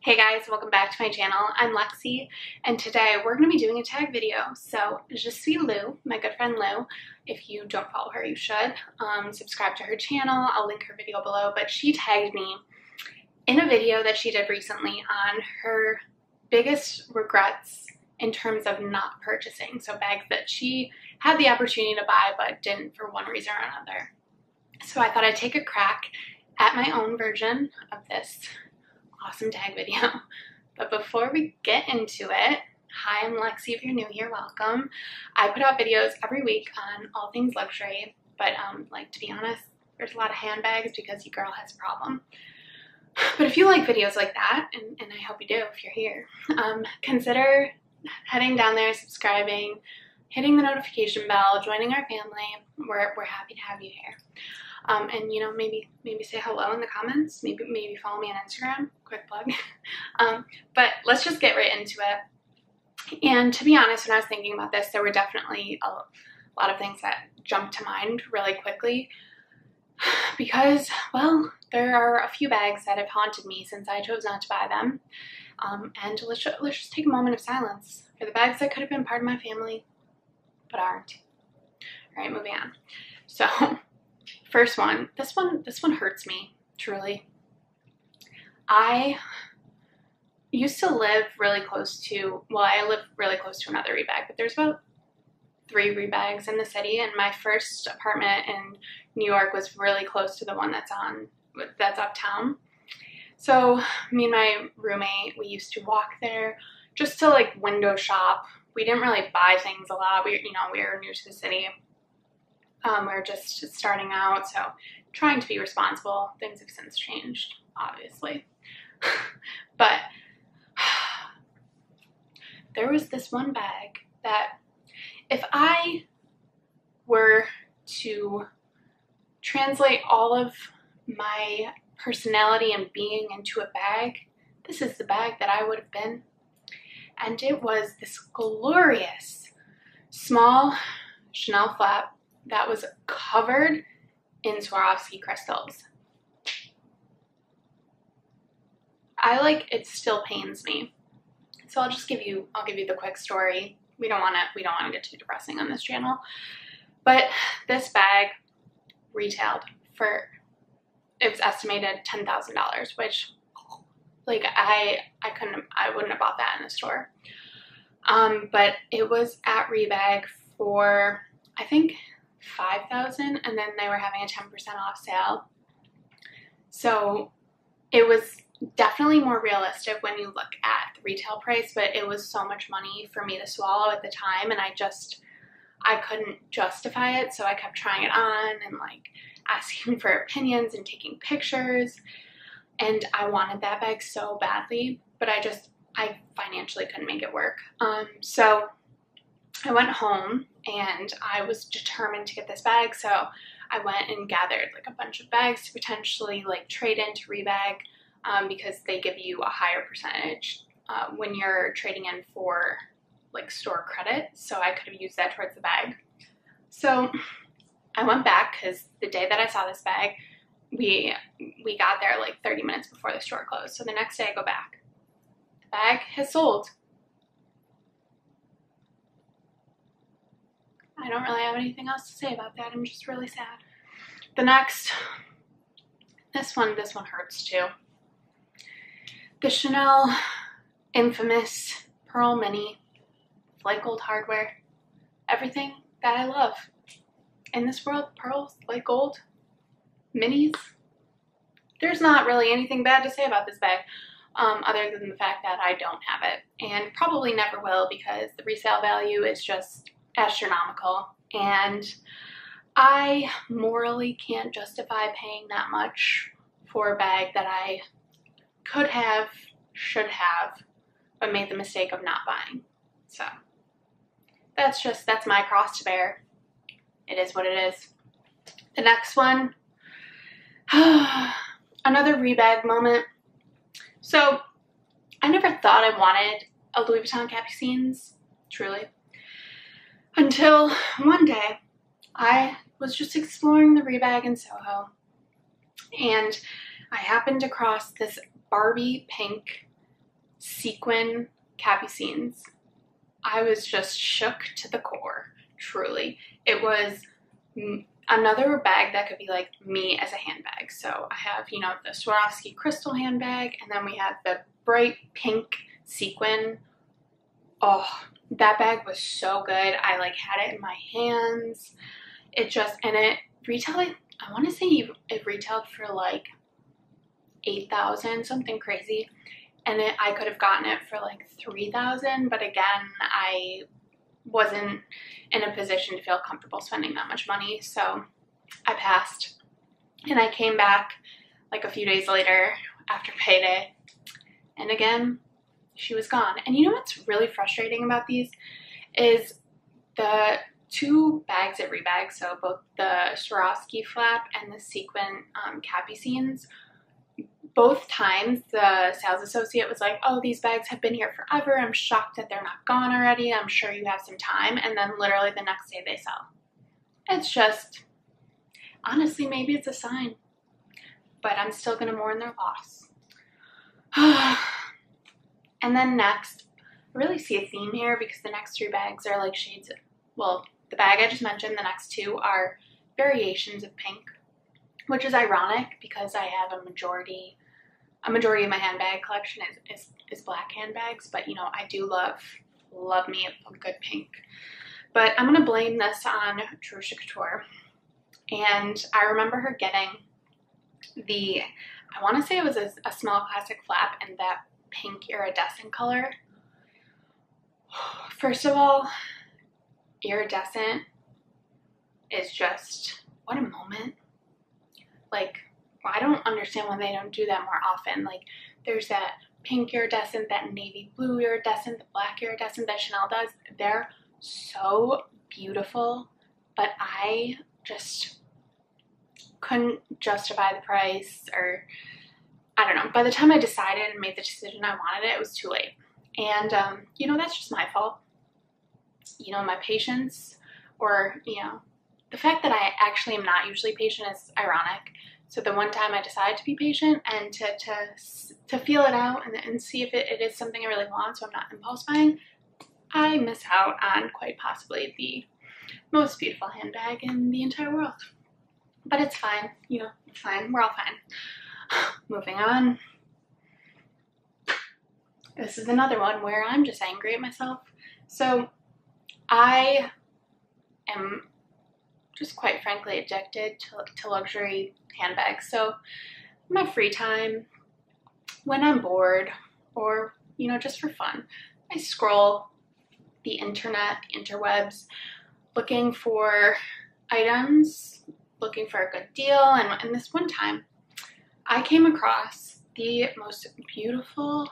Hey guys, welcome back to my channel. I'm Lexi, and today we're going to be doing a tag video. So, Je suis Lou, my good friend Lou. If you don't follow her, you should. Subscribe to her channel. I'll link her video below, but she tagged me in a video that she did recently on her biggest regrets in terms of not purchasing. So bags that she had the opportunity to buy but didn't for one reason or another. So I thought I'd take a crack at my own version of this awesome tag video. But before we get into it, hi, I'm Lexi. If you're new here, welcome. I put out videos every week on all things luxury, but like, to be honest, there's a lot of handbags because your girl has a problem. But if you like videos like that, and I hope you do if you're here, consider heading down there, subscribing, hitting the notification bell, joining our family. We're happy to have you here. And you know, maybe say hello in the comments, maybe follow me on Instagram, quick plug. But let's just get right into it. And to be honest, when I was thinking about this, there were definitely a lot of things that jumped to mind really quickly because, well, there are a few bags that have haunted me since I chose not to buy them. And let's just take a moment of silence for the bags that could have been part of my family but aren't. All right, moving on. So first one, this one hurts me, truly. I used to live really close to, well, I live really close to another rebag, but there's about 3 rebags in the city, and my first apartment in New York was really close to the one that's uptown. So me and my roommate, we used to walk there just to like window shop. We didn't really buy things a lot. We were new to the city. We're just starting out, so trying to be responsible. Things have since changed, obviously. But there was this one bag that if I were to translate all of my personality and being into a bag, this is the bag that I would have been. And it was this glorious small Chanel flap that was covered in Swarovski crystals. It still pains me. So I'll give you the quick story. We don't want to get too depressing on this channel. But this bag retailed for, it was estimated $10,000, which like I wouldn't have bought that in the store. But it was at Rebag for, I think, $5,000, and then they were having a 10% off sale. So it was definitely more realistic when you look at the retail price, but it was so much money for me to swallow at the time, and I couldn't justify it, so I kept trying it on and like asking for opinions and taking pictures, and I wanted that bag so badly, but I financially couldn't make it work. So I went home and I was determined to get this bag, so I went and gathered like a bunch of bags to potentially like trade into Rebag, because they give you a higher percentage when you're trading in for like store credit, so I could have used that towards the bag. So I went back because the day that I saw this bag, we got there like 30 minutes before the store closed. So the next day I go back. The bag has sold. I don't really have anything else to say about that. I'm just really sad. The next, this one hurts too. The Chanel infamous Pearl Mini, light gold hardware, everything that I love. In this world, pearls, light gold, minis, there's not really anything bad to say about this bag, other than the fact that I don't have it, and probably never will, because the resale value is just astronomical, and I morally can't justify paying that much for a bag that I could have, should have, but made the mistake of not buying. So that's my cross to bear. It is what it is. The next one, another Rebag moment. So I never thought I wanted a Louis Vuitton Capucines, truly, until one day I was just exploring the Rebag in Soho, and I happened across this Barbie pink sequin capucines. I was just shook to the core, truly. It was another bag that could be like me as a handbag. So I have, you know, the Swarovski crystal handbag, and then we have the bright pink sequin. Oh, that bag was so good. I like had it in my hands. It just, and it retailed, I want to say it retailed for like $8,000, something crazy. And I could have gotten it for like $3,000, but again, I wasn't in a position to feel comfortable spending that much money, so I passed. And I came back like a few days later after payday, and again, she was gone. And you know what's really frustrating about these is the two bags at Rebag, so both the Swarovski flap and the sequin capucines. Both times the sales associate was like, oh, these bags have been here forever. I'm shocked that they're not gone already. I'm sure you have some time. And then literally the next day they sell. It's just, honestly, maybe it's a sign. But I'm still going to mourn their loss. And then next, I really see a theme here because the next three bags are like shades of, well, the bag I just mentioned, the next two are variations of pink, which is ironic because I have a majority of my handbag collection is black handbags, but you know, I do love me a good pink. But I'm gonna blame this on Jerushacouture. And I remember her getting I want to say it was a small plastic flap and that pink iridescent color. First of all, iridescent is just, what a moment. Like, I don't understand why they don't do that more often. Like, there's that pink iridescent, that navy blue iridescent, the black iridescent that Chanel does. They're so beautiful, but I just couldn't justify the price, or I don't know. By the time I decided and made the decision I wanted it, it was too late. And, you know, that's just my fault. You know, my patience, or, you know, the fact that I actually am not usually patient is ironic. So the one time I decided to be patient and to feel it out and see if it is something I really want, so I'm not impulse buying, I miss out on quite possibly the most beautiful handbag in the entire world. But it's fine, you know, it's fine. We're all fine. Moving on. This is another one where I'm just angry at myself. So I am just quite frankly addicted to luxury handbags. So in my free time, when I'm bored, or, you know, just for fun, I scroll the internet, the interwebs, looking for items, looking for a good deal. And this one time, I came across the most beautiful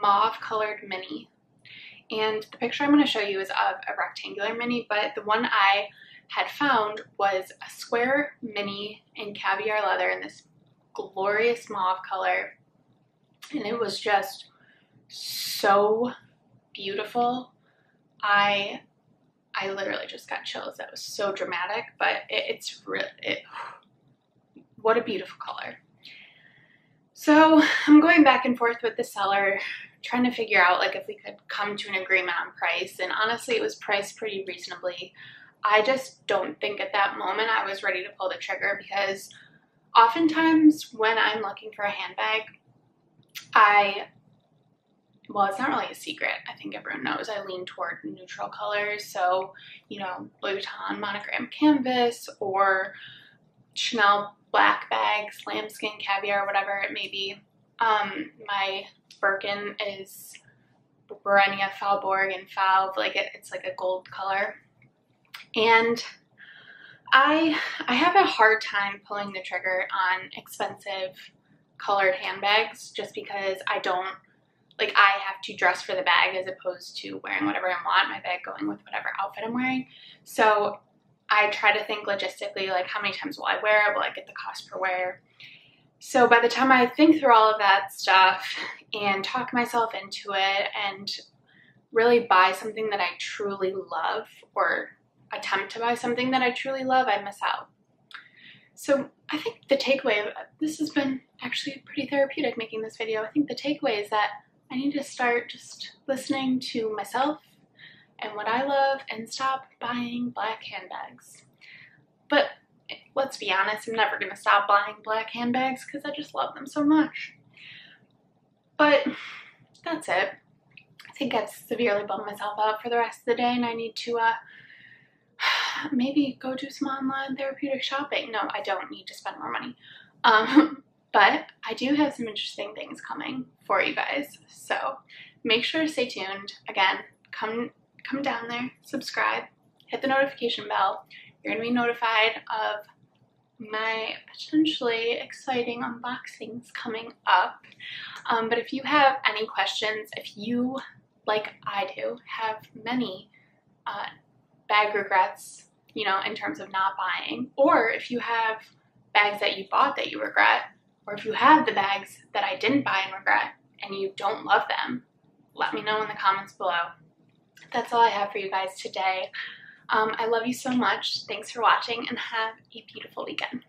mauve colored mini. And the picture I'm going to show you is of a rectangular mini, but the one I had found was a square mini in caviar leather in this glorious mauve color. And it was just so beautiful. I literally just got chills. That was so dramatic, but what a beautiful color. So I'm going back and forth with the seller, trying to figure out like if we could come to an agreement on price. And honestly, it was priced pretty reasonably. I just don't think at that moment I was ready to pull the trigger, because oftentimes when I'm looking for a handbag, well, it's not really a secret. I think everyone knows I lean toward neutral colors. So, you know, Louis Vuitton monogram canvas, or Chanel black bags, lambskin, caviar, whatever it may be. My Birkin is Berenia Falborg and Falv, like it's like a gold color. And I have a hard time pulling the trigger on expensive colored handbags, just because I have to dress for the bag as opposed to wearing whatever I want, my bag going with whatever outfit I'm wearing. So I try to think logistically, like how many times will I wear it? Will I get the cost per wear? So by the time I think through all of that stuff and talk myself into it and really buy something that I truly love, or attempt to buy something that I truly love, I miss out. So I think the takeaway, this has been actually pretty therapeutic making this video. I think the takeaway is that I need to start just listening to myself and what I love and stop buying black handbags. But let's be honest, I'm never going to stop buying black handbags because I just love them so much. But that's it. I think I've severely bummed myself out for the rest of the day, and I need to maybe go do some online therapeutic shopping. No, I don't need to spend more money. But I do have some interesting things coming for you guys, so make sure to stay tuned. Again, come down there, subscribe, hit the notification bell. You're going to be notified of my potentially exciting unboxings coming up. But if you have any questions, if you, like I do, have many bag regrets, you know, in terms of not buying, or if you have bags that you bought that you regret, or if you have the bags that I didn't buy and regret and you don't love them, let me know in the comments below. That's all I have for you guys today. I love you so much. Thanks for watching and have a beautiful weekend.